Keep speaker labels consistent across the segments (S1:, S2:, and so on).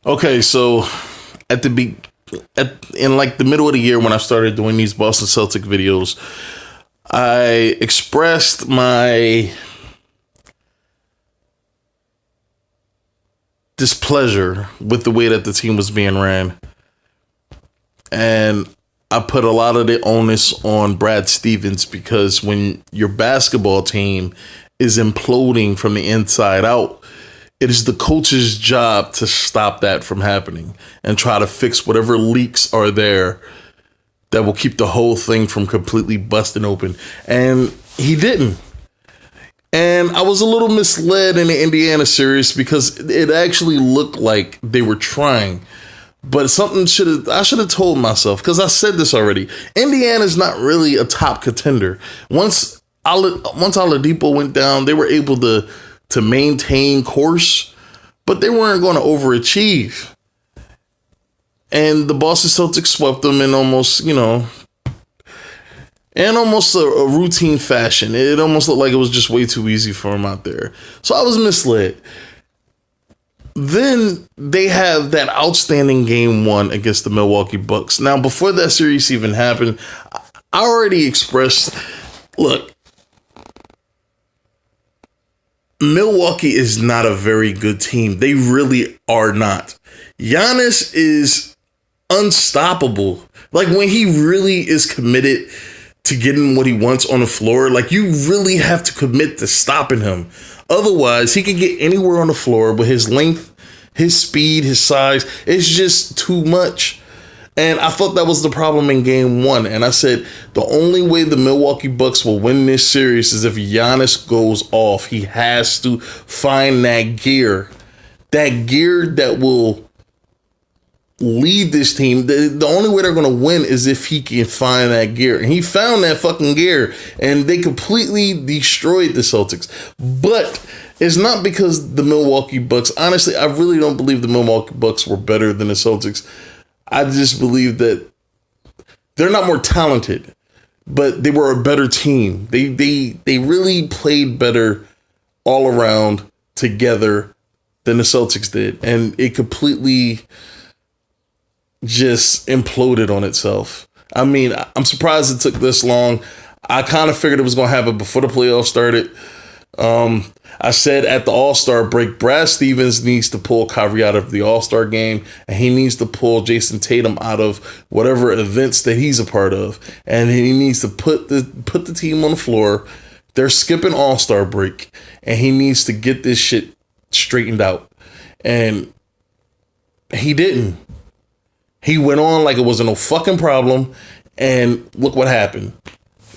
S1: Okay, so at the be in like the middle of the year when I started doing these Boston Celtic videos, I expressed my displeasure with the way that the team was being ran. And I put a lot of the onus on Brad Stevens because when your basketball team is imploding from the inside out, it is the coach's job to stop that from happening and try to fix whatever leaks are there that will keep the whole thing from completely busting open. And he didn't. And I was a little misled in the Indiana series because it actually looked like they were trying. But I should have told myself, because I said this already. Indiana's not really a top contender. Once Oladipo went down, they were able to maintain course, but they weren't going to overachieve. And the Boston Celtics swept them in almost a routine fashion. It almost looked like it was just way too easy for them out there. So I was misled. Then they have that outstanding game one against the Milwaukee Bucks. Now, before that series even happened, I already expressed, look, Milwaukee is not a very good team. They really are not. Giannis is unstoppable. Like, when he really is committed to getting what he wants on the floor, like, you really have to commit to stopping him. Otherwise, he could get anywhere on the floor, but his length, his speed, his size, it's just too much. And I thought that was the problem in game one. And I said, the only way the Milwaukee Bucks will win this series is if Giannis goes off. He has to find that gear that will lead this team. The only way they're going to win is if he can find that gear. And he found that fucking gear, and they completely destroyed the Celtics. But it's not because the Milwaukee Bucks, honestly, I really don't believe the Milwaukee Bucks were better than the Celtics. I just believe that they're not more talented, but they were a better team. They really played better all around together than the Celtics did. And it completely just imploded on itself. I mean, I'm surprised it took this long. I kind of figured it was going to happen before the playoffs started. I said at the All-Star break, Brad Stevens needs to pull Kyrie out of the All-Star game, and he needs to pull Jason Tatum out of whatever events that he's a part of, and he needs to put the team on the floor. They're skipping All-Star break, and he needs to get this shit straightened out. And he didn't. He went on like it wasn't no fucking problem, and look what happened.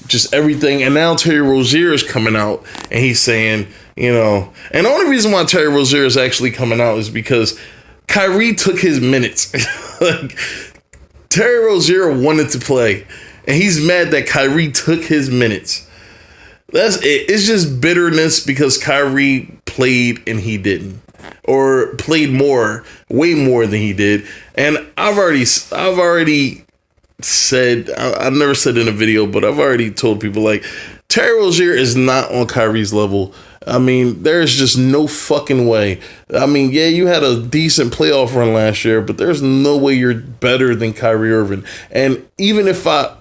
S1: Just everything. And now Terry Rozier is coming out and he's saying, and the only reason why Terry Rozier is actually coming out is because Kyrie took his minutes. Like, Terry Rozier wanted to play, and he's mad that Kyrie took his minutes. That's it. It's just bitterness because Kyrie played and he didn't, or played way more than he did. And I've already said, I've never said in a video, but I've already told people, like, Terry Rozier is not on Kyrie's level. I mean, there's just no fucking way. I mean, yeah, you had a decent playoff run last year, but there's no way you're better than Kyrie Irving. And even if I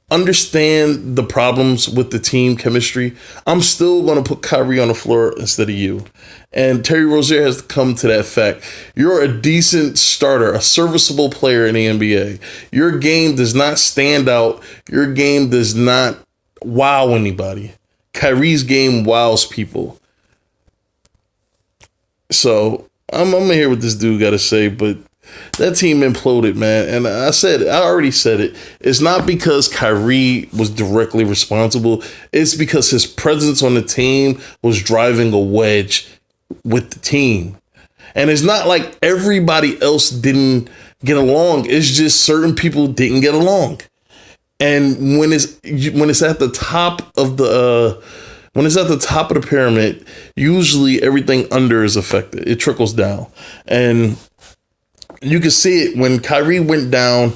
S1: understand the problems with the team chemistry, I'm still going to put Kyrie on the floor instead of you. And Terry Rozier has to come to that fact. You're a decent starter, a serviceable player in the NBA. Your game does not stand out. Your game does not wow anybody. Kyrie's game wows people. So I'm going to hear what this dude got to say, but that team imploded, man. And I already said it. It's not because Kyrie was directly responsible. It's because his presence on the team was driving a wedge with the team. And it's not like everybody else didn't get along. It's just certain people didn't get along. And when it's at the top of the pyramid, usually everything under is affected. It trickles down. And you can see it when Kyrie went down,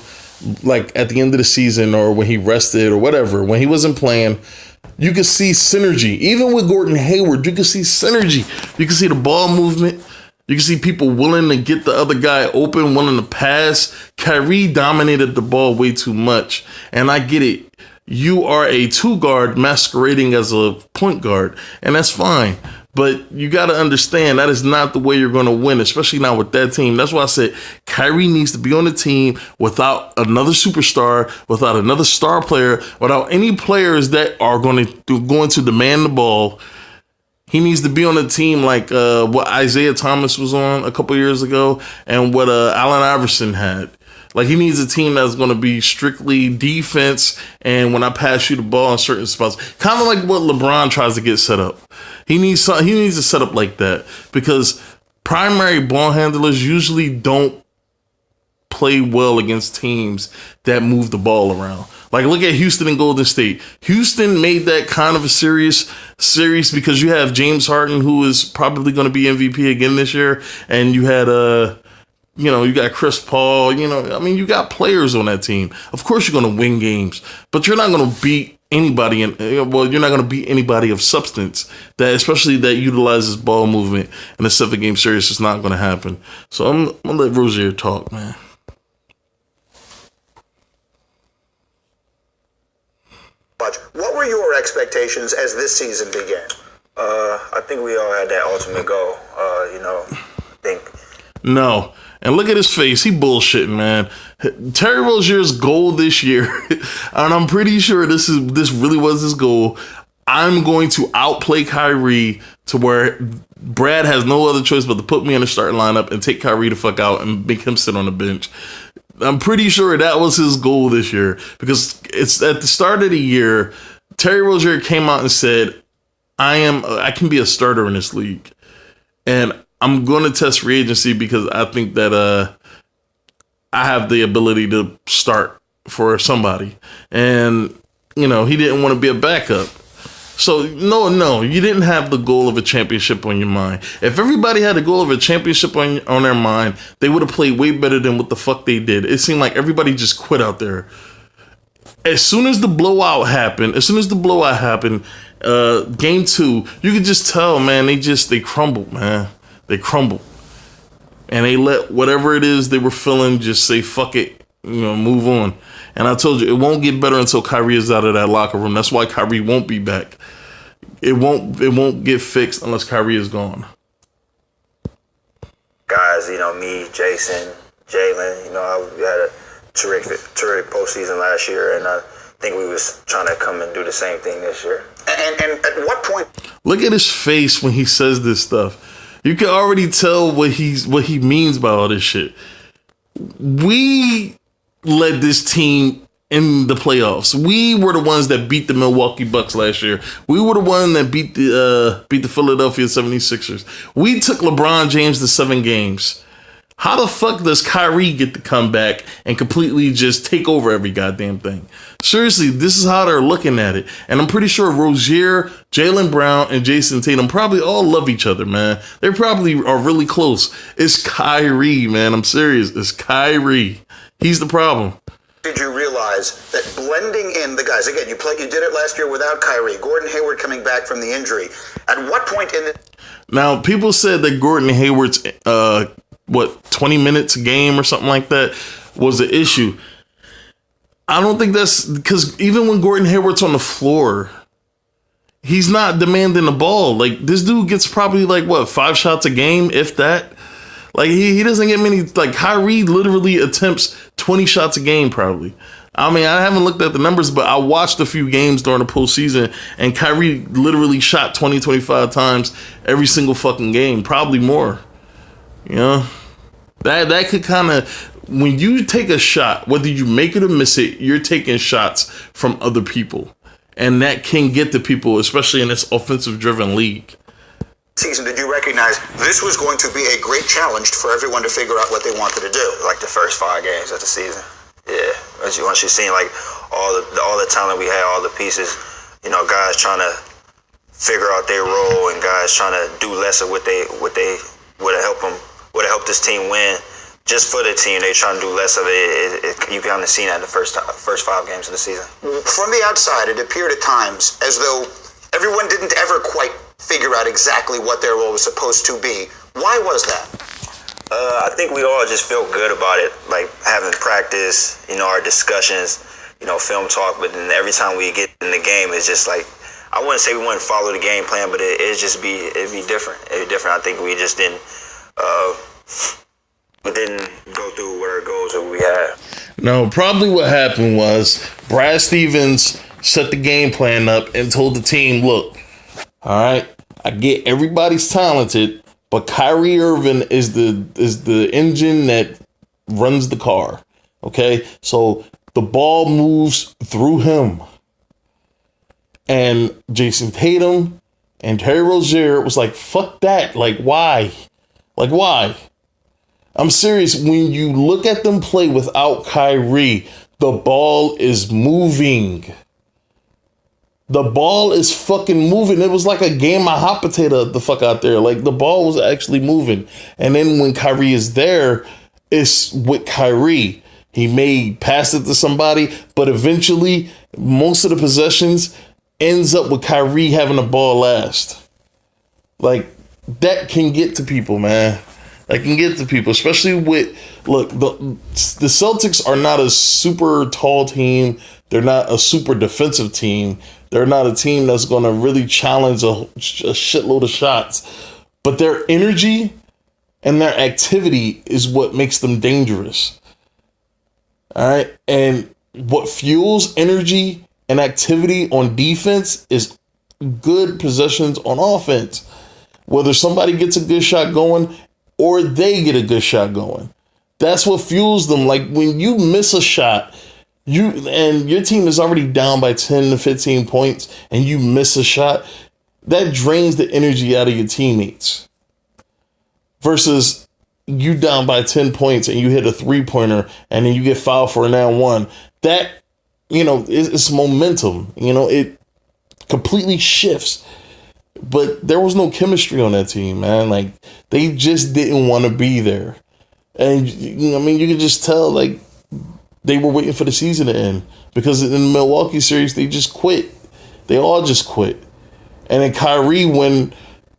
S1: like at the end of the season, or when he rested or whatever, when he wasn't playing. You can see synergy. Even with Gordon Hayward, you can see synergy. You can see the ball movement. You can see people willing to get the other guy open, willing to pass. Kyrie dominated the ball way too much. And I get it. You are a 2 guard masquerading as a point guard, and that's fine. But you got to understand that is not the way you're going to win, especially not with that team. That's why I said Kyrie needs to be on the team without another superstar, without another star player, without any players that are going to demand the ball. He needs to be on the team like what Isaiah Thomas was on a couple years ago and what Allen Iverson had. Like, he needs a team that's going to be strictly defense, and when I pass you the ball in certain spots, kind of like what LeBron tries to get set up. He needs to set up like that, because primary ball handlers usually don't play well against teams that move the ball around. Like, look at Houston and Golden State. Houston made that kind of a serious series because you have James Harden, who is probably going to be MVP again this year, and you had you got Chris Paul, you got players on that team. Of course you're going to win games, but you're not going to beat anybody. You're not going to beat anybody of substance, that especially that utilizes ball movement in a 7-game series. It's not going to happen. So I'm going to let Rozier talk, man.
S2: What were your expectations as this season began?
S3: I think we all had that ultimate goal.
S1: No. And look at his face. He bullshitting, man. Terry Rozier's goal this year, and I'm pretty sure this really was his goal. I'm going to outplay Kyrie to where Brad has no other choice but to put me in the starting lineup and take Kyrie the fuck out and make him sit on the bench. I'm pretty sure that was his goal this year, because it's at the start of the year, Terry Rozier came out and said, I can be a starter in this league. And I'm going to test free agency because I think that I have the ability to start for somebody. And, he didn't want to be a backup. So, no, you didn't have the goal of a championship on your mind. If everybody had the goal of a championship on their mind, they would have played way better than what the fuck they did. It seemed like everybody just quit out there. As soon as the blowout happened, game 2, you could just tell, man, they crumbled, man. They crumbled. And they let whatever it is they were feeling just say, fuck it, move on. And I told you, it won't get better until Kyrie is out of that locker room. That's why Kyrie won't be back. It won't get fixed unless Kyrie is gone.
S3: Guys, me, Jason, Jalen, we had a terrific postseason last year, and I think we was trying to come and do the same thing this year.
S2: And at what point?
S1: Look at his face when he says this stuff. You can already tell what he means by all this shit. We led this team in the playoffs. We were the ones that beat the Milwaukee Bucks last year. We were the one that beat the Philadelphia 76ers. We took LeBron James to 7 games. How the fuck does Kyrie get to come back and completely just take over every goddamn thing? Seriously, this is how they're looking at it. And I'm pretty sure Rozier, Jaylen Brown, and Jason Tatum probably all love each other, man. They probably are really close. It's Kyrie, man. I'm serious. It's Kyrie. He's the problem.
S2: Did you realize that blending in the guys, again, you did it last year without Kyrie, Gordon Hayward coming back from the injury. At what point in the...
S1: Now, people said that Gordon Hayward's 20 minutes a game or something like that was the issue. I don't think that's because even when Gordon Hayward's on the floor, he's not demanding the ball. Like, this dude gets probably 5 shots a game, if that. Like, he doesn't get many. Like, Kyrie literally attempts 20 shots a game probably. I mean, I haven't looked at the numbers, but I watched a few games during the postseason, and Kyrie literally shot 20, 25 times every single fucking game, probably more. That could kind of, when you take a shot, whether you make it or miss it, you're taking shots from other people. And that can get to people, especially in this offensive-driven league.
S2: Season, did you recognize this was going to be a great challenge for everyone to figure out what they wanted to do?
S3: Like the first 5 games of the season. Yeah. Once you seen all the talent we had, all the pieces, guys trying to figure out their role and guys trying to do less of what they would have helped this team win. Just for the team, they trying to do less of it. You kind of seen that in the first 5 games of the season.
S2: From the outside, it appeared at times as though everyone didn't ever quite figure out exactly what their role was supposed to be. Why was that?
S3: I think we all just felt good about it, like having practice, our discussions, film talk. But then every time we get in the game, it's just like, I wouldn't say we wouldn't follow the game plan, but it'd be different. It'd be different. I think we just didn't go through whatever goals that we had.
S1: No, probably what happened was Brad Stevens set the game plan up and told the team, look, all right, I get everybody's talented, but Kyrie Irving is the engine that runs the car. Okay, so the ball moves through him. And Jason Tatum and Terry Rozier was like, fuck that. Like, why? I'm serious. When you look at them play without Kyrie, the ball is moving. The ball is fucking moving. It was like a game of hot potato the fuck out there. Like, the ball was actually moving. And then when Kyrie is there, it's with Kyrie. He may pass it to somebody, but eventually most of the possessions ends up with Kyrie having the ball last. Like, that can get to people, man. That can get to people, especially with, look, the Celtics are not a super tall team. They're not a super defensive team. They're not a team that's going to really challenge a shitload of shots. But their energy and their activity is what makes them dangerous. All right? And what fuels energy and activity on defense is good possessions on offense. Whether somebody gets a good shot going or they get a good shot going. That's what fuels them. Like, when you miss a shot, and your team is already down by 10 to 15 points and you miss a shot, that drains the energy out of your teammates. Versus you down by 10 points and you hit a 3-pointer and then you get fouled for an and one. That, it's momentum. It completely shifts. But there was no chemistry on that team, man. Like, they just didn't want to be there. And, you could just tell, like, they were waiting for the season to end. Because in the Milwaukee series, they just quit. They all just quit. And then Kyrie, when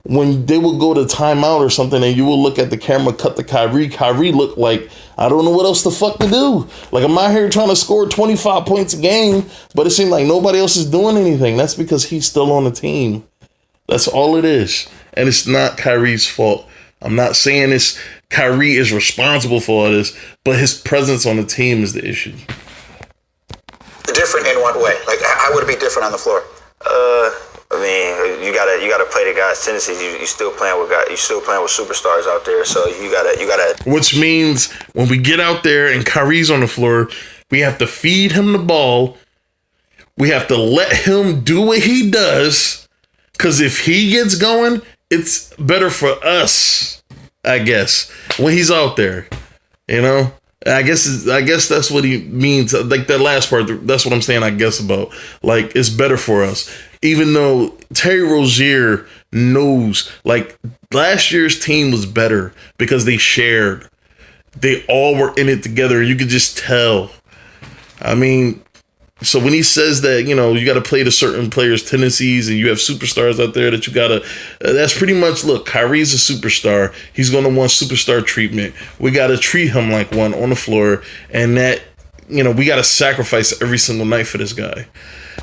S1: they would go to timeout or something and you would look at the camera, cut to Kyrie looked like, I don't know what else the fuck to do. Like, I'm out here trying to score 25 points a game, but it seemed like nobody else is doing anything. That's because he's still on the team. That's all it is. And it's not Kyrie's fault. I'm not saying Kyrie is responsible for all this, but his presence on the team is the issue.
S2: Different in what way? Like, how would it be different on the floor?
S3: You gotta play the guys' tendencies. You still playing with guys. You still playing with superstars out there. So you gotta.
S1: Which means when we get out there and Kyrie's on the floor, we have to feed him the ball. We have to let him do what he does. Because if he gets going, it's better for us, I guess, when he's out there. I guess that's what he means. Like, that last part, that's what I'm saying, I guess, about. Like, it's better for us. Even though Terry Rozier knows, like, last year's team was better because they shared. They all were in it together. You could just tell. So when he says that, you got to play to certain players' tendencies and you have superstars out there that you got to, that's pretty much, look, Kyrie's a superstar. He's going to want superstar treatment. We got to treat him like one on the floor. And that, we got to sacrifice every single night for this guy.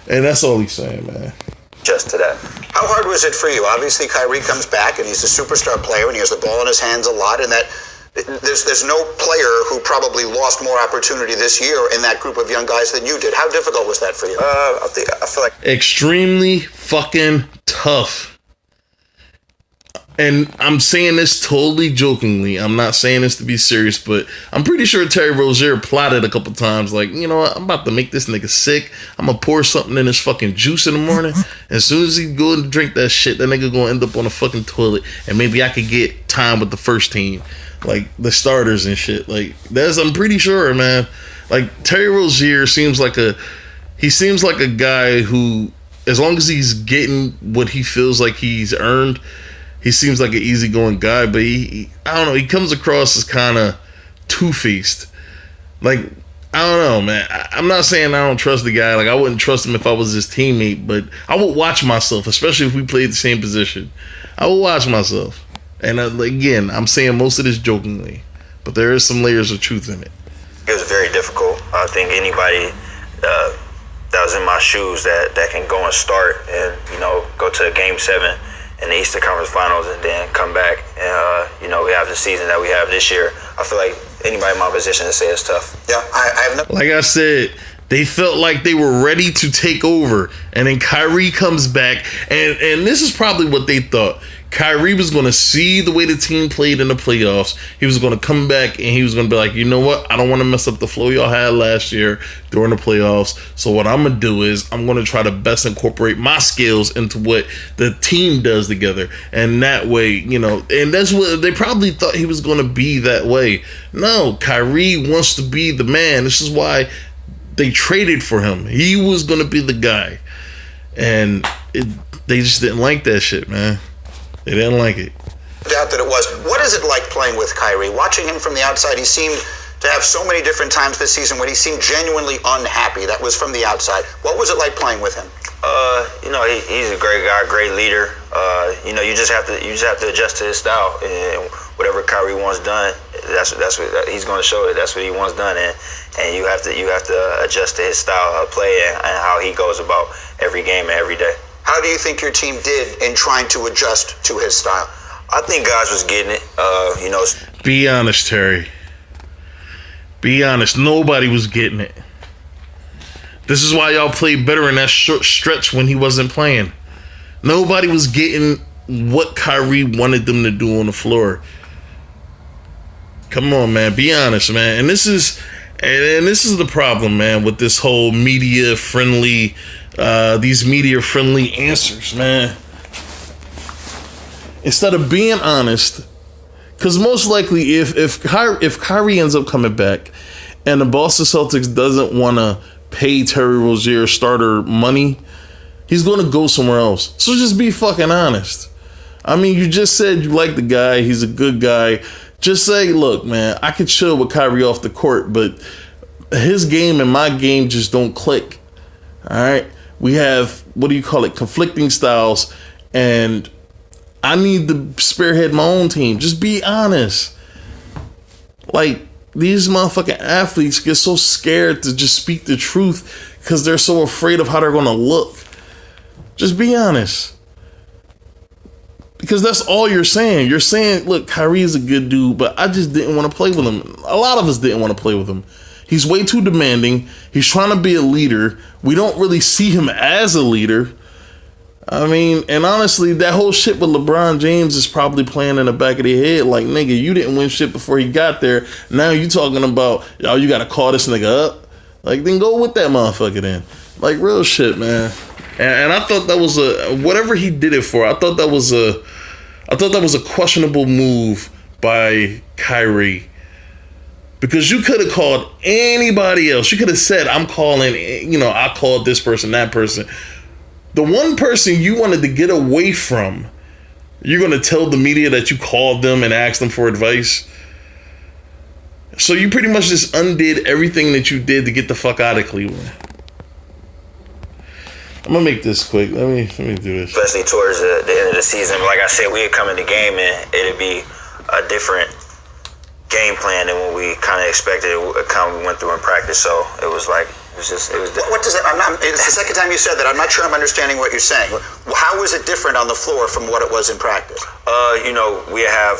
S1: And that's all he's saying, man.
S3: Just to that.
S2: How hard was it for you? Obviously, Kyrie comes back and he's a superstar player and he has the ball in his hands a lot, and that there's no player who probably lost more opportunity this year in that group of young guys than you did. How difficult was that for you?
S3: I feel like
S1: extremely fucking tough. And I'm saying this totally jokingly. I'm not saying this to be serious, but I'm pretty sure Terry Rozier plotted a couple times, like, what, I'm about to make this nigga sick. I'm gonna pour something in his fucking juice in the morning. As soon as he go and drink that shit, that nigga gonna end up on a fucking toilet, and maybe I could get time with the first team. Like, the starters and shit. Like, I'm pretty sure, man. Like, Terry Rozier seems like a guy who, as long as he's getting what he feels like he's earned, he seems like an easygoing guy. But I don't know, he comes across as kind of two-faced. Like, I don't know, man. I'm not saying I don't trust the guy. Like, I wouldn't trust him if I was his teammate, but I would watch myself, especially if we played the same position. I would watch myself. And again, I'm saying most of this jokingly, but there is some layers of truth in it.
S3: It was very difficult. I think anybody that was in my shoes that can go and start and, go to a Game 7 in the Eastern Conference Finals and then come back and, we have the season that we have this year. I feel like anybody in my position to say it's tough.
S2: Yeah, I have no...
S1: Like I said, they felt like they were ready to take over, and then Kyrie comes back, and this is probably what they thought. Kyrie was going to see the way the team played in the playoffs. He was going to come back, and he was going to be like, you know what? I don't want to mess up the flow y'all had last year during the playoffs. So what I'm going to do is I'm going to try to best incorporate my skills into what the team does together. And that way, and that's what they probably thought he was going to be that way. No, Kyrie wants to be the man. This is why they traded for him. He was going to be the guy. And they just didn't like that shit, man. They didn't like it.
S2: Doubt that it was. What is it like playing with Kyrie? Watching him from the outside, he seemed to have so many different times this season when he seemed genuinely unhappy. That was from the outside. What was it like playing with him?
S3: He's a great guy, great leader. You just have to adjust to his style, and whatever Kyrie wants done, that's what he's going to show it. That's what he wants done, and you have to adjust to his style of play and how he goes about every game and every day.
S2: How do you think your team did in trying to adjust to his style?
S3: I think guys was getting it.
S1: Be honest, Terry. Be honest. Nobody was getting it. This is why y'all played better in that short stretch when he wasn't playing. Nobody was getting what Kyrie wanted them to do on the floor. Come on, man. Be honest, man. And this is the problem, man, with this whole media-friendly... these media-friendly answers, man. Instead of being honest, because most likely if Kyrie ends up coming back and the Boston Celtics doesn't want to pay Terry Rozier starter money, he's going to go somewhere else. So just be fucking honest. I mean, you just said you like the guy. He's a good guy. Just say, look, man, I could chill with Kyrie off the court, but his game and my game just don't click. All right? We have, conflicting styles, and I need to spearhead my own team. Just be honest. Like, these motherfucking athletes get so scared to just speak the truth because they're so afraid of how they're going to look. Just be honest. Because that's all you're saying. You're saying, look, Kyrie is a good dude, but I just didn't want to play with him. A lot of us didn't want to play with him. He's way too demanding. He's trying to be a leader. We don't really see him as a leader. I mean, and honestly, that whole shit with LeBron James is probably playing in the back of their head. Like, nigga, you didn't win shit before he got there. Now you talking about, yo, you got to call this nigga up. Like, then go with that motherfucker then. Like, real shit, man. And I thought that was whatever he did it for, I thought that was a questionable move by Kyrie. Because you could have called anybody else. You could have said, I'm calling, I called this person, that person. The one person you wanted to get away from, you're going to tell the media that you called them and asked them for advice. So you pretty much just undid everything that you did to get the fuck out of Cleveland. I'm going to make this quick. Let me do this.
S3: Especially towards the end of the season. Like I said, we'd come in the game and it'd be a different game plan than what we kind of expected. It kind of went through in practice, so it was like what
S2: does that? It's the second time you said that. I'm not sure I'm understanding what you're saying. How was it different on the floor from what it was in practice? We have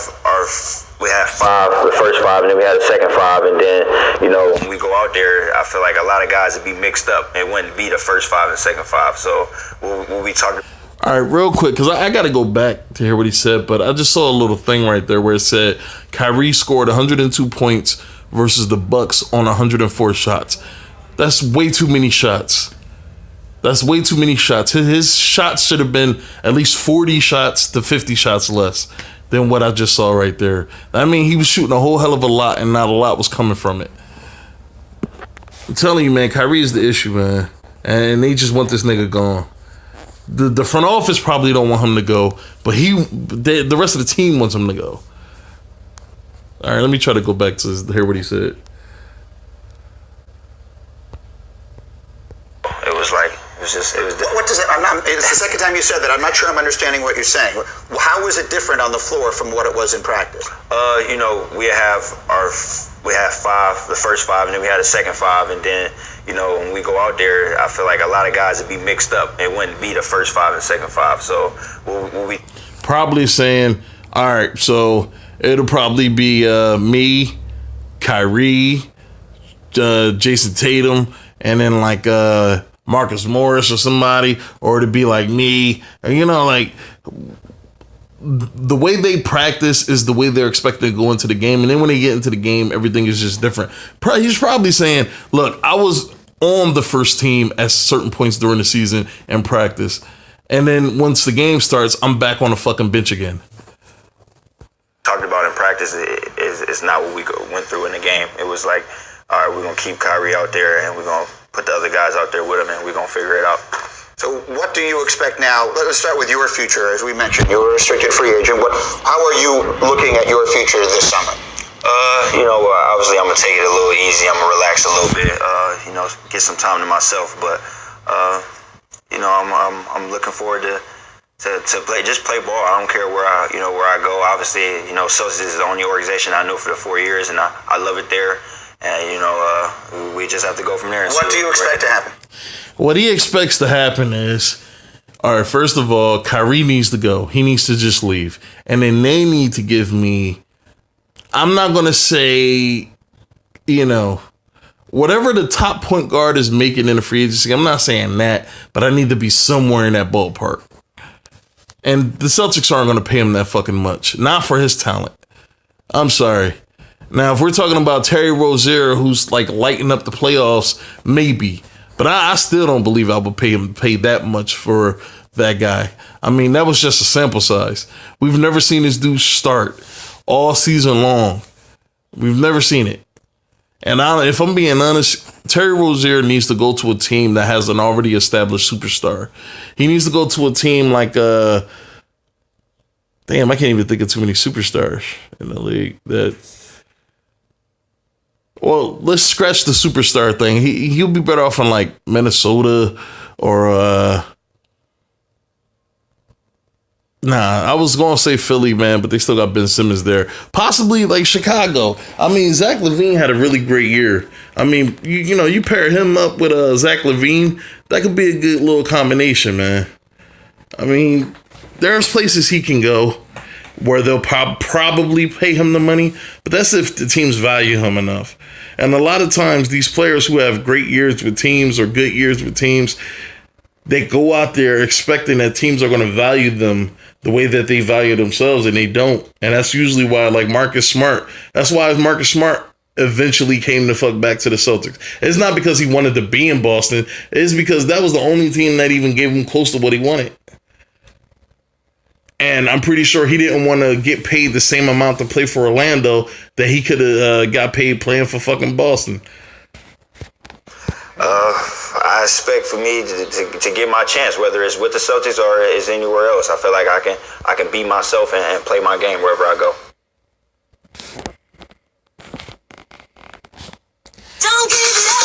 S2: five, the first five, and then we had the second five, and then
S3: when we go out there, I feel like a lot of guys would be mixed up. It wouldn't be the first five and second five. So we'll be talking.
S1: All right, real quick, because I got to go back to hear what he said, but I just saw a little thing right there where it said Kyrie scored 102 points versus the Bucks on 104 shots. That's way too many shots. That's way too many shots. His shots should have been at least 40 shots to 50 shots less than what I just saw right there. I mean, he was shooting a whole hell of a lot, and not a lot was coming from it. I'm telling you, man, Kyrie is the issue, man. And they just want this nigga gone. The front office probably don't want him to go, but the rest of the team wants him to go. All right, let me try to go back to hear what he said.
S3: It was like, it was just, it was.
S2: What does it? It's the second time you said that. I'm not sure I'm understanding what you're saying. How is it different on the floor from what it was in practice?
S3: We have the first five, and then we had a second five, and then when we go out there, I feel like a lot of guys would be mixed up. It wouldn't be the first five and second five. So we'll be
S1: probably saying, all right, so it'll probably be me, Kyrie, Jason Tatum, and then like Marcus Morris or somebody, or to be like me. Like the way they practice is the way they're expected to go into the game, and then when they get into the game, everything is just different. He's probably saying, look, I was on the first team at certain points during the season and practice, and then once the game starts, I'm back on the fucking bench again.
S3: Talked about in practice is not what we went through in the game. It was like, all right, we're going to keep Kyrie out there, and we're going to put the other guys out there with him, and we're going to figure it out.
S2: So what do you expect now? Let's start with your future. As we mentioned, you're a restricted free agent. How are you looking at your future this summer?
S3: Obviously I'm going to take it a little easy. I'm going to relax a little bit, get some time to myself. But, I'm looking forward to play ball. I don't care where I go. Obviously, Celtics is the only organization I know for the 4 years, and I love it there. And, we just have to go from there.
S2: What do you expect to happen?
S1: What he expects to happen is, all right, first of all, Kyrie needs to go. He needs to just leave. And then they need to give me, I'm not going to say, whatever the top point guard is making in the free agency, I'm not saying that, but I need to be somewhere in that ballpark. And the Celtics aren't going to pay him that fucking much. Not for his talent. I'm sorry. Now, if we're talking about Terry Rozier, who's like lighting up the playoffs, maybe. But I still don't believe I would pay that much for that guy. I mean, that was just a sample size. We've never seen this dude start all season long. We've never seen it. And if I'm being honest, Terry Rozier needs to go to a team that has an already established superstar. He needs to go to a team like damn, I can't even think of too many superstars in the league that. Well, let's scratch the superstar thing. He'll be better off in like Minnesota or I was gonna say Philly, man, but they still got Ben Simmons there. Possibly like Chicago. I mean, Zach LaVine had a really great year. I mean, you pair him up with Zach LaVine, that could be a good little combination, man. I mean, there's places he can go where they'll probably pay him the money, but that's if the teams value him enough. And a lot of times, these players who have great years with teams or good years with teams, they go out there expecting that teams are going to value them the way that they value themselves, and they don't. And that's usually why, like Marcus Smart, that's why Marcus Smart eventually came the fuck back to the Celtics. It's not because he wanted to be in Boston. It's because that was the only team that even gave him close to what he wanted. And I'm pretty sure he didn't want to get paid the same amount to play for Orlando that he could have got paid playing for fucking Boston.
S3: I expect for me to get my chance, whether it's with the Celtics or is anywhere else. I feel like I can be myself and play my game wherever I go.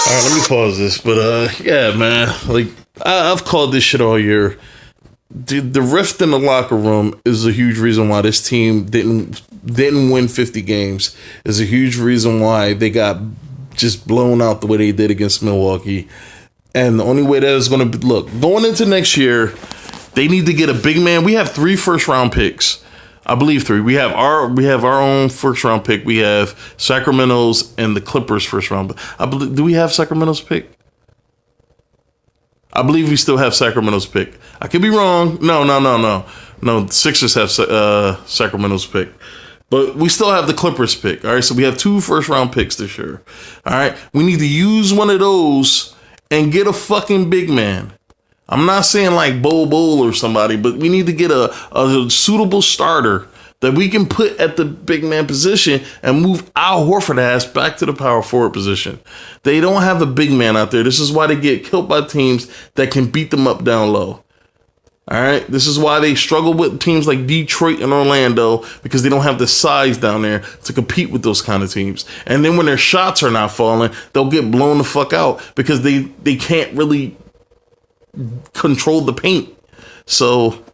S1: All right, let me pause this. But yeah, man, like I've called this shit all year. The rift in the locker room is a huge reason why this team didn't win 50 games. Is a huge reason why they got just blown out the way they did against Milwaukee. And the only way that is going to be, look, going into next year, they need to get a big man. We have 3 first-round picks. I believe 3. We have our own first-round pick. We have Sacramento's and the Clippers first-round. Do we have Sacramento's pick? I believe we still have Sacramento's pick. I could be wrong. No. The Sixers have Sacramento's pick. But we still have the Clippers pick. All right, so we have 2 first-round picks this year. All right, we need to use one of those and get a fucking big man. I'm not saying like Bol or somebody, but we need to get a suitable starter that we can put at the big man position and move Al Horford ass back to the power forward position. They don't have a big man out there. This is why they get killed by teams that can beat them up down low. All right, this is why they struggle with teams like Detroit and Orlando, because they don't have the size down there to compete with those kind of teams. And then when their shots are not falling, they'll get blown the fuck out because they can't really control the paint. So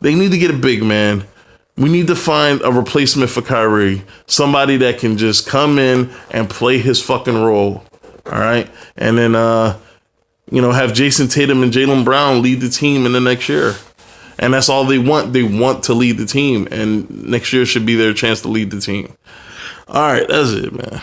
S1: they need to get a big man. We need to find a replacement for Kyrie. Somebody that can just come in and play his fucking role. All right. And then, have Jason Tatum and Jaylen Brown lead the team in the next year. And that's all they want. They want to lead the team. And next year should be their chance to lead the team. All right. That's it, man.